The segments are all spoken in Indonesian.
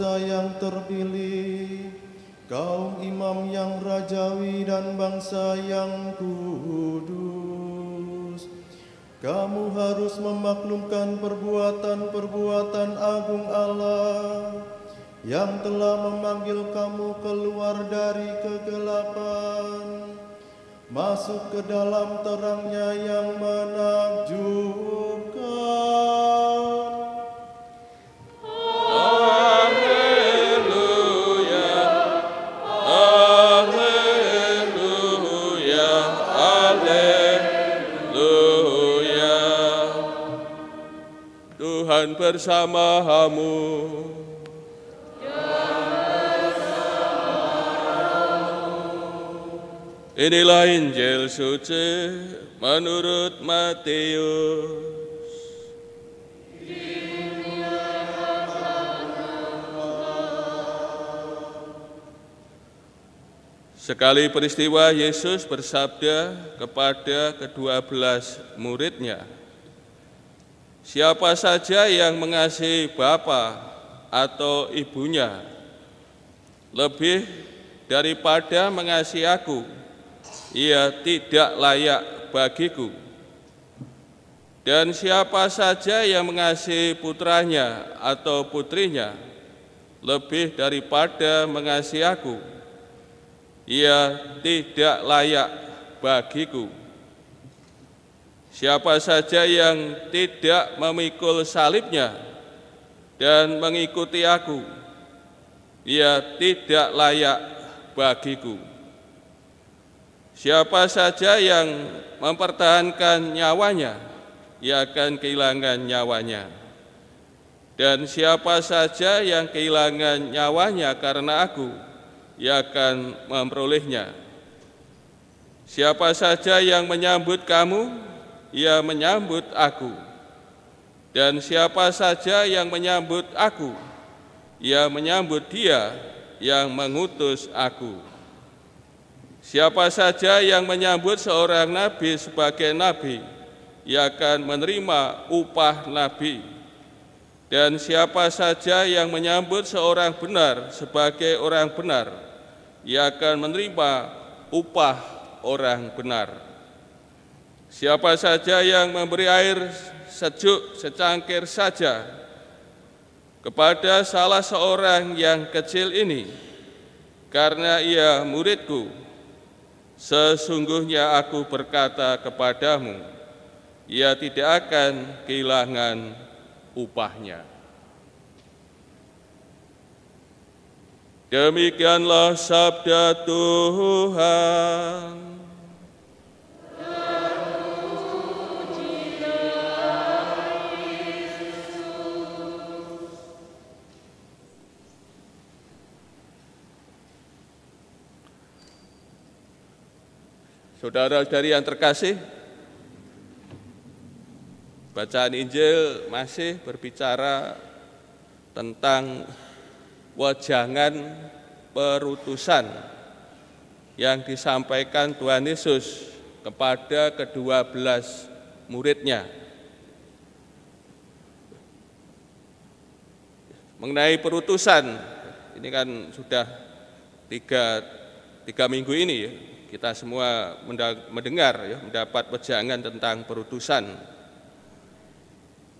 bangsa yang terpilih, kaum imam yang rajawi dan bangsa yang kudus. Kamu harus memaklumkan perbuatan-perbuatan agung Allah yang telah memanggil kamu keluar dari kegelapan, masuk ke dalam terangnya yang menakjubkan. Haleluya, haleluya, haleluya. Tuhan bersamamu. Inilah Injil suci menurut Matius. Sekali peristiwa Yesus bersabda kepada ke-12 muridnya, "Siapa saja yang mengasihi bapa atau ibunya lebih daripada mengasihi aku, ia tidak layak bagiku. Dan siapa saja yang mengasihi putranya atau putrinya lebih daripada mengasihi aku, ia tidak layak bagiku. Siapa saja yang tidak memikul salibnya dan mengikuti aku, ia tidak layak bagiku. Siapa saja yang mempertahankan nyawanya, ia akan kehilangan nyawanya. Dan siapa saja yang kehilangan nyawanya karena aku, ia akan memperolehnya. Siapa saja yang menyambut kamu, ia menyambut aku. Dan siapa saja yang menyambut aku, ia menyambut Dia yang mengutus aku. Siapa saja yang menyambut seorang nabi sebagai nabi, ia akan menerima upah nabi. Dan siapa saja yang menyambut seorang benar sebagai orang benar, ia akan menerima upah orang benar. Siapa saja yang memberi air sejuk secangkir saja kepada salah seorang yang kecil ini, karena ia muridku, sesungguhnya aku berkata kepadamu, ia tidak akan kehilangan upahnya." Demikianlah sabda Tuhan. Saudara-saudari yang terkasih, bacaan Injil masih berbicara tentang wejangan perutusan yang disampaikan Tuhan Yesus kepada ke-12 muridnya. Mengenai perutusan, ini kan sudah tiga minggu ini ya, kita semua mendengar ya, mendapat wejangan tentang perutusan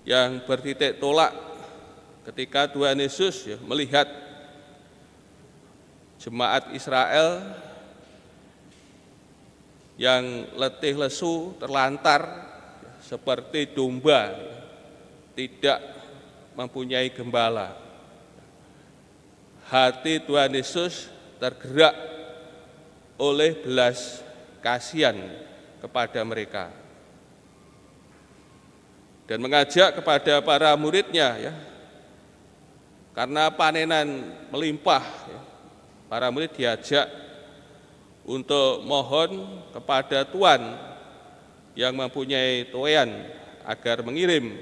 yang bertitik tolak ketika Tuhan Yesus ya, melihat jemaat Israel yang letih lesu, terlantar seperti domba, tidak mempunyai gembala. Hati Tuhan Yesus tergerak oleh belas kasihan kepada mereka dan mengajak kepada para muridnya ya, karena panenan melimpah ya, para murid diajak untuk mohon kepada Tuhan yang mempunyai tuaian agar mengirim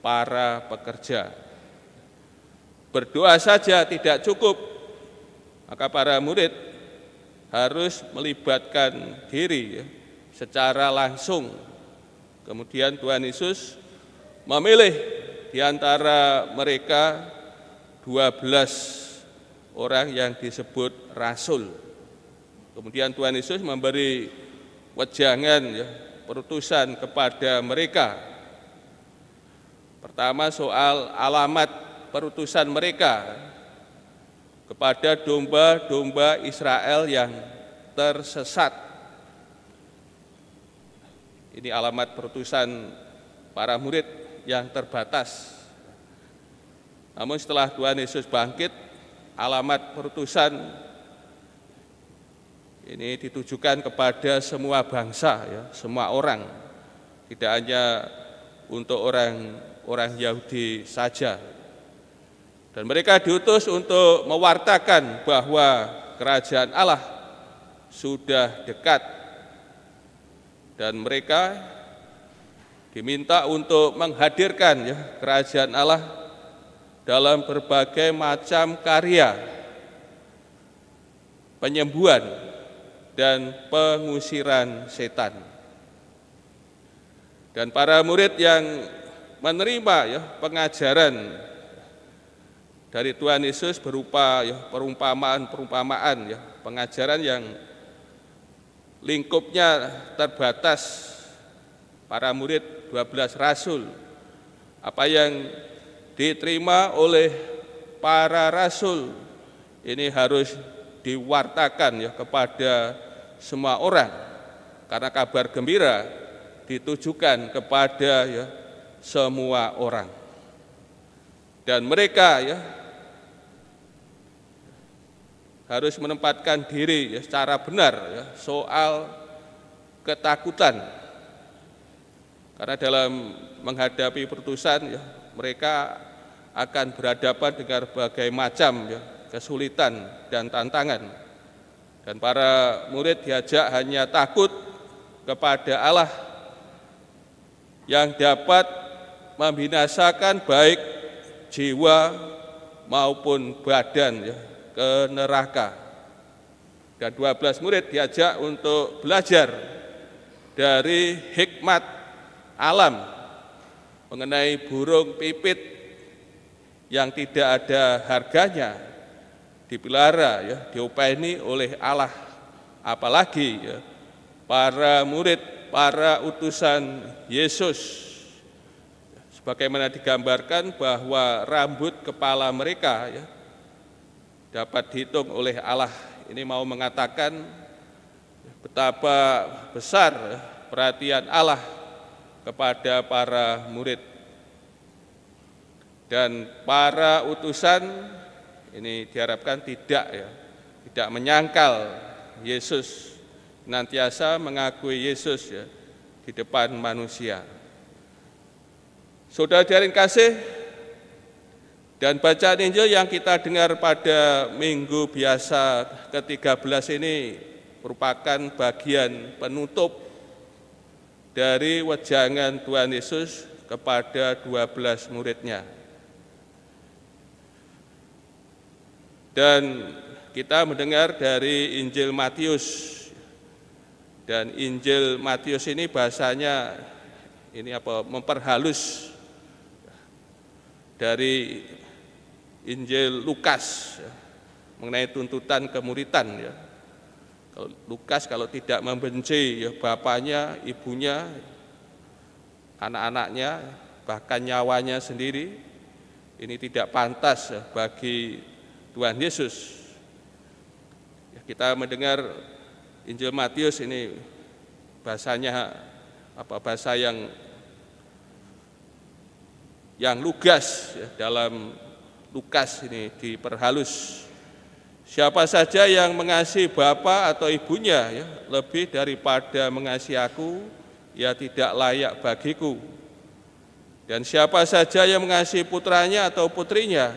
para pekerja. Berdoa saja tidak cukup, maka para murid harus melibatkan diri ya, secara langsung. Kemudian Tuhan Yesus memilih di antara mereka 12 orang yang disebut rasul. Kemudian Tuhan Yesus memberi wejangan perutusan kepada mereka. Pertama soal alamat perutusan mereka kepada domba-domba Israel yang tersesat. Ini alamat perutusan para murid yang terbatas. Namun setelah Tuhan Yesus bangkit, alamat perutusan ini ditujukan kepada semua bangsa, semua orang, tidak hanya untuk orang Yahudi saja. Dan mereka diutus untuk mewartakan bahwa kerajaan Allah sudah dekat, dan mereka diminta untuk menghadirkan kerajaan Allah dalam berbagai macam karya penyembuhan dan pengusiran setan. Dan para murid yang menerima pengajaran dari Tuhan Yesus berupa perumpamaan-perumpamaan, pengajaran yang lingkupnya terbatas. Para murid 12 rasul, apa yang diterima oleh para rasul ini harus diwartakan kepada semua orang, karena kabar gembira ditujukan kepada semua orang. Dan mereka harus menempatkan diri secara benar soal ketakutan. Karena dalam menghadapi perutusan mereka akan berhadapan dengan berbagai macam kesulitan dan tantangan. Dan para murid diajak hanya takut kepada Allah yang dapat membinasakan baik jiwa maupun badan ke neraka. Dan 12 murid diajak untuk belajar dari hikmat alam mengenai burung pipit yang tidak ada harganya, dipelihara diopeni oleh Allah. Apalagi para murid, para utusan Yesus, sebagaimana digambarkan bahwa rambut kepala mereka dapat dihitung oleh Allah. Ini mau mengatakan betapa besar perhatian Allah kepada para murid. Dan para utusan ini diharapkan tidak menyangkal Yesus, senantiasa mengakui Yesus di depan manusia. Saudara hadirin kasih, dan bacaan Injil yang kita dengar pada minggu biasa ke-13 ini merupakan bagian penutup dari wejangan Tuhan Yesus kepada 12 muridnya. Dan kita mendengar dari Injil Matius. Dan Injil Matius ini bahasanya memperhalus dari Injil Lukas mengenai tuntutan kemuritan. Kalau Lukas kalau tidak membenci bapaknya, ibunya, anak-anaknya, bahkan nyawanya sendiri, ini tidak pantas bagi Tuhan Yesus. Kita mendengar Injil Matius ini bahasanya bahasa yang lugas dalam Lukas ini diperhalus. Siapa saja yang mengasihi bapa atau ibunya lebih daripada mengasihi aku, ia tidak layak bagiku. Dan siapa saja yang mengasihi putranya atau putrinya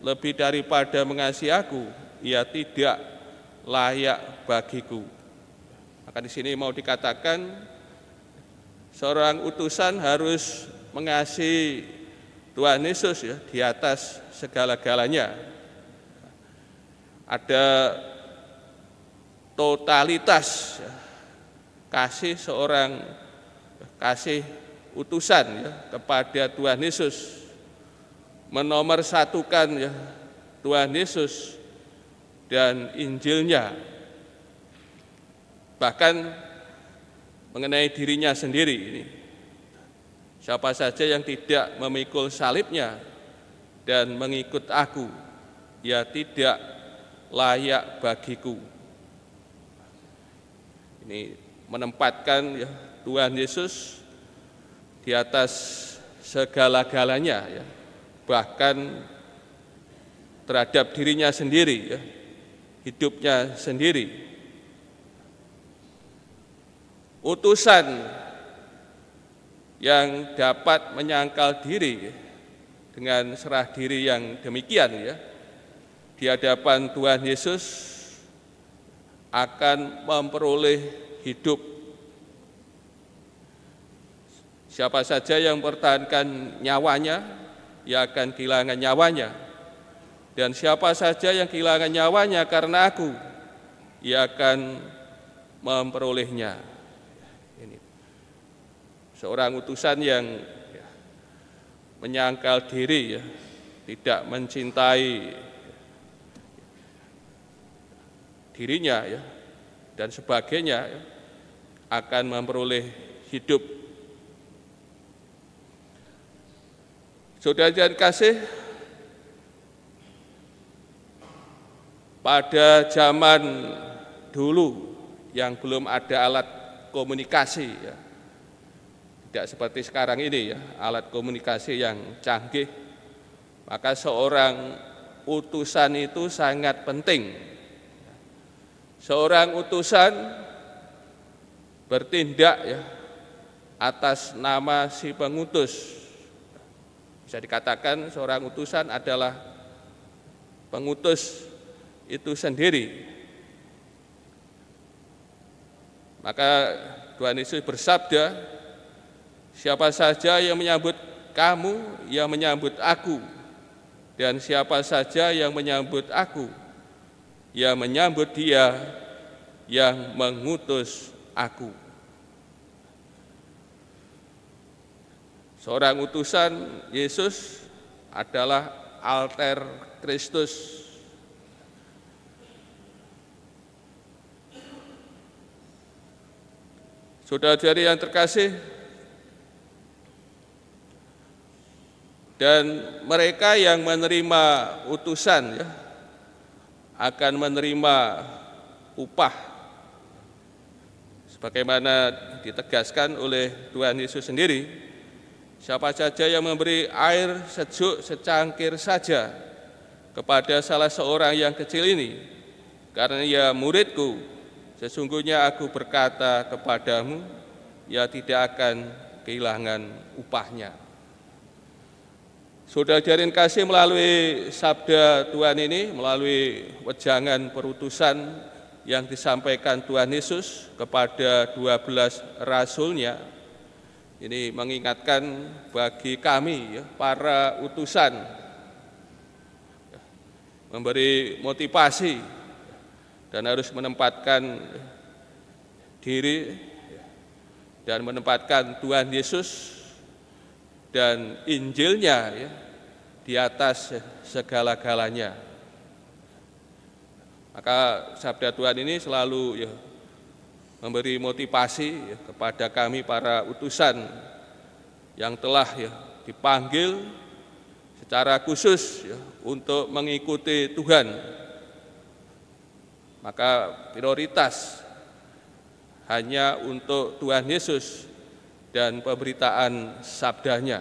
lebih daripada mengasihi aku, ia tidak layak bagiku. Maka di sini mau dikatakan seorang utusan harus mengasihi Tuhan Yesus di atas segala-galanya. Ada totalitas kasih utusan kepada Tuhan Yesus, menomorsatukan Tuhan Yesus dan Injilnya, bahkan mengenai dirinya sendiri ini. Siapa saja yang tidak memikul salibnya dan mengikut aku, ia tidak layak bagiku. Ini menempatkan ya, Tuhan Yesus di atas segala-galanya, ya, bahkan terhadap dirinya sendiri, ya, hidupnya sendiri. Utusan yang dapat menyangkal diri dengan serah diri yang demikian, ya, di hadapan Tuhan Yesus akan memperoleh hidup. Siapa saja yang mempertahankan nyawanya, ia akan kehilangan nyawanya. Dan siapa saja yang kehilangan nyawanya karena aku, ia akan memperolehnya. Ini seorang utusan yang menyangkal diri, ya, tidak mencintai dirinya, ya, dan sebagainya, ya, akan memperoleh hidup. Saudara dan kasih, pada zaman dulu yang belum ada alat komunikasi, ya, tidak seperti sekarang ini, ya, alat komunikasi yang canggih, maka seorang utusan itu sangat penting. Seorang utusan bertindak, ya, atas nama si pengutus. Bisa dikatakan seorang utusan adalah pengutus itu sendiri. Maka Tuhan Yesus bersabda, siapa saja yang menyambut kamu, ia menyambut aku. Dan siapa saja yang menyambut aku, ia menyambut dia yang mengutus aku. Seorang utusan Yesus adalah alter Kristus. Saudara-saudari yang terkasih, dan mereka yang menerima utusan, ya, akan menerima upah sebagaimana ditegaskan oleh Tuhan Yesus sendiri. Siapa saja yang memberi air sejuk secangkir saja kepada salah seorang yang kecil ini, karena ia muridku, sesungguhnya aku berkata kepadamu, ia tidak akan kehilangan upahnya. Saudara jadian kasih, melalui sabda Tuhan ini, melalui wejangan perutusan yang disampaikan Tuhan Yesus kepada 12 rasulnya, ini mengingatkan bagi kami, ya, para utusan, memberi motivasi dan harus menempatkan diri dan menempatkan Tuhan Yesus dan Injilnya, ya, di atas segala-galanya. Maka sabda Tuhan ini selalu, ya, memberi motivasi, ya, kepada kami para utusan yang telah, ya, dipanggil secara khusus, ya, untuk mengikuti Tuhan. Maka prioritas hanya untuk Tuhan Yesus dan pemberitaan sabdanya.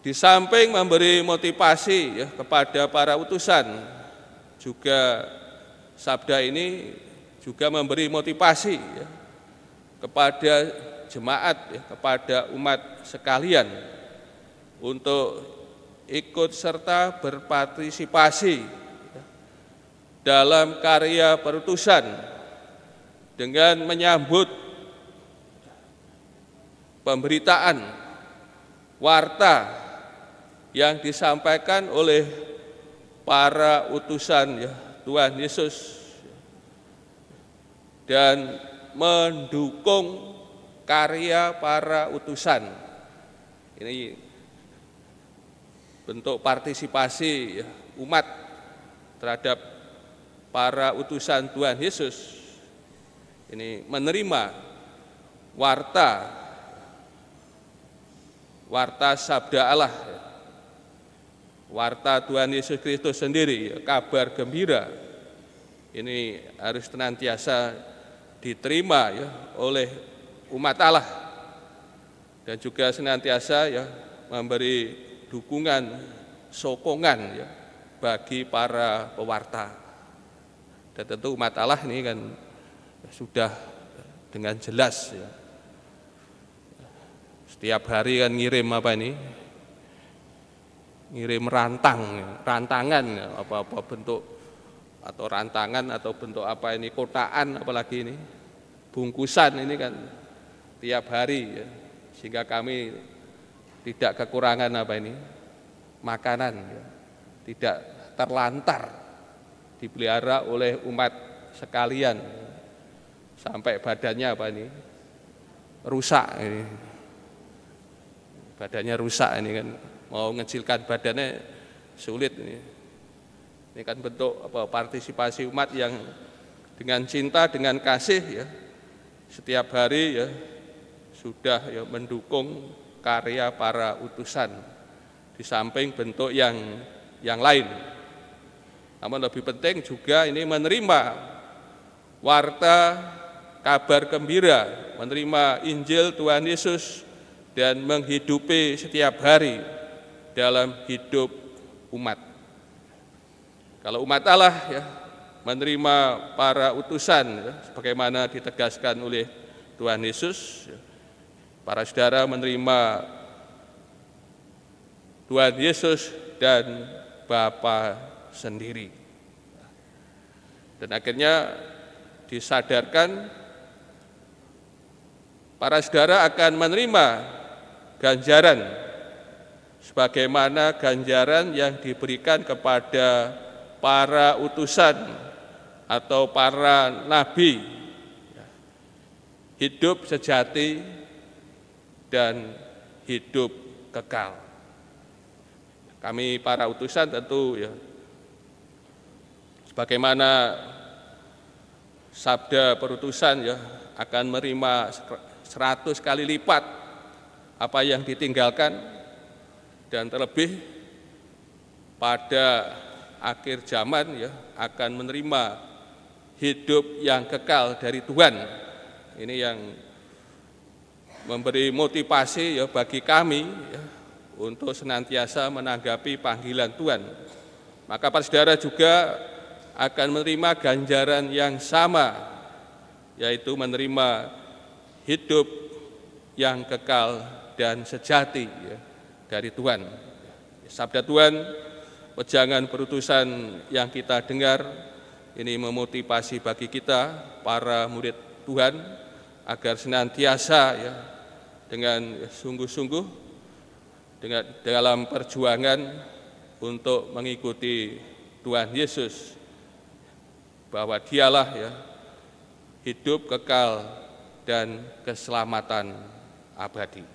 Di samping memberi motivasi, ya, kepada para utusan, juga sabda ini juga memberi motivasi, ya, kepada jemaat, ya, kepada umat sekalian untuk ikut serta berpartisipasi, ya, dalam karya perutusan dengan menyambut pemberitaan warta yang disampaikan oleh para utusan, ya, Tuhan Yesus, dan mendukung karya para utusan. Ini bentuk partisipasi ya, umat terhadap para utusan Tuhan Yesus ini menerima warta sabda Allah, warta Tuhan Yesus Kristus sendiri, kabar gembira ini harus senantiasa diterima ya oleh umat Allah dan juga senantiasa ya memberi dukungan, sokongan ya bagi para pewarta. Dan tentu umat Allah ini kan sudah dengan jelas ya, setiap hari kan ngirim ngirim rantangan apa bentuk atau rantangan atau bentuk apa ini, kotaan apalagi ini, bungkusan ini kan tiap hari ya, sehingga kami tidak kekurangan makanan ya, tidak terlantar, dipelihara oleh umat sekalian sampai badannya rusak ini. Badannya rusak ini kan, mau ngecilkan badannya sulit ini. Ini kan bentuk partisipasi umat yang dengan cinta, dengan kasih ya, setiap hari ya sudah ya mendukung karya para utusan di samping bentuk yang lain. Namun lebih penting juga ini menerima warta kabar gembira, menerima Injil Tuhan Yesus dan menghidupi setiap hari dalam hidup umat. Kalau umat Allah ya menerima para utusan ya, sebagaimana ditegaskan oleh Tuhan Yesus, ya, para saudara menerima Tuhan Yesus dan Bapa sendiri. Dan akhirnya disadarkan para saudara akan menerima ganjaran sebagaimana ganjaran yang diberikan kepada para utusan atau para nabi, hidup sejati dan hidup kekal. Kami para utusan tentu ya sebagaimana sabda perutusan ya akan menerima 100 kali lipat apa yang ditinggalkan, dan terlebih pada akhir zaman ya akan menerima hidup yang kekal dari Tuhan. Ini yang memberi motivasi ya bagi kami ya, untuk senantiasa menanggapi panggilan Tuhan. Maka para saudara juga akan menerima ganjaran yang sama, yaitu menerima hidup yang kekal dan sejati ya, dari Tuhan. Sabda Tuhan, wejangan perutusan yang kita dengar ini memotivasi bagi kita para murid Tuhan agar senantiasa ya dengan sungguh-sungguh dengan dalam perjuangan untuk mengikuti Tuhan Yesus, bahwa Dialah ya hidup kekal dan keselamatan abadi.